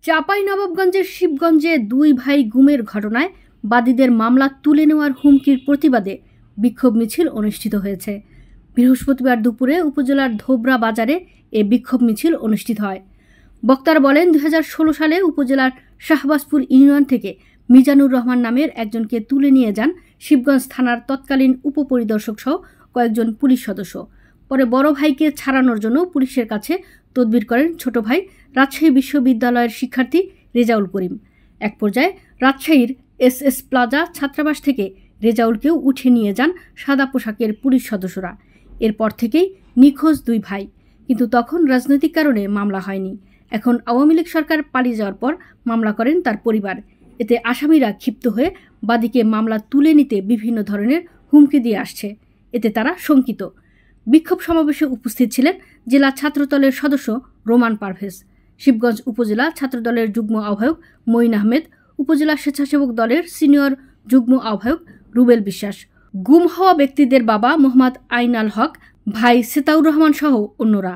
চাঁপাইনবাবগঞ্জের শিবগঞ্জে দুই ভাই গুমের ঘটনায় বাদীদের মামলা তুলে নেওয়ার হুমকির প্রতিবাদে বিক্ষোভ মিছিল অনুষ্ঠিত হয়েছে। বৃহস্পতিবার দুপুরে উপজেলার ধোবরা বাজারে এ বিক্ষোভ মিছিল অনুষ্ঠিত হয়। বক্তারা বলেন, 2016 সালে উপজেলার শাহবাজপুর ইউনিয়ন থেকে মিজানুর রহমান নামের একজনকে তুলে নিয়ে যান শিবগঞ্জ থানার তৎকালীন উপপরিদর্শক সহ কয়েকজন পুলিশ সদস্য। পরে বড় ভাইকে ছাড়ানোর জন্য পুলিশের কাছে তদবির করেন ছোট ভাই রাজশাহী বিশ্ববিদ্যালয়ের শিক্ষার্থী রেজাউল করিম। এক পর্যায়ে রাজশাহীর SS প্লাজা ছাত্রাবাস থেকে রেজাউলকেও উঠে নিয়ে যান সাদা পোশাকের পুলিশ সদস্যরা। এরপর থেকেই নিখোঁজ দুই ভাই, কিন্তু তখন রাজনৈতিক কারণে মামলা হয়নি। এখন আওয়ামী লীগ সরকার পালিয়ে যাওয়ার পর মামলা করেন তার পরিবার। এতে আসামিরা ক্ষিপ্ত হয়ে বাদীকে মামলা তুলে নিতে বিভিন্ন ধরনের হুমকি দিয়ে আসছে। এতে তারা শঙ্কিত। বিক্ষোভ সমাবেশে উপস্থিত ছিলেন জেলা ছাত্রদলের সদস্য রোমান পারভেজ, শিবগঞ্জ উপজেলা ছাত্রদলের যুগ্ম আহ্বায়ক মঈন আহমেদ, উপজেলা স্বেচ্ছাসেবক দলের সিনিয়র যুগ্ম আহ্বায়ক রুবেল বিশ্বাস, গুম হওয়া ব্যক্তিদের বাবা মোহাম্মদ আইনাল হক, ভাই সেতাউর রহমান সহ অন্যরা।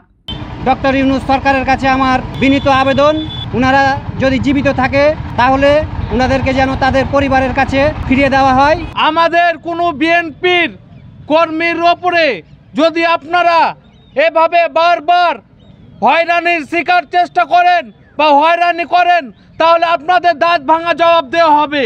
ডক্টর ইউনূস সরকারের কাছে আমার বিনীত আবেদন, ওনারা যদি জীবিত থাকে তাহলে ওনাদেরকে যেন তাদের পরিবারের কাছে ফিরিয়ে দেওয়া হয়। আমাদের কোনো বিএনপির কর্মীর ওপরে যদি আপনারা এভাবে বারবার হয়রানির শিকার চেষ্টা করেন বা হয়রানি করেন, তাহলে আপনাদের দাঁত ভাঙা জবাব দেওয়া হবে।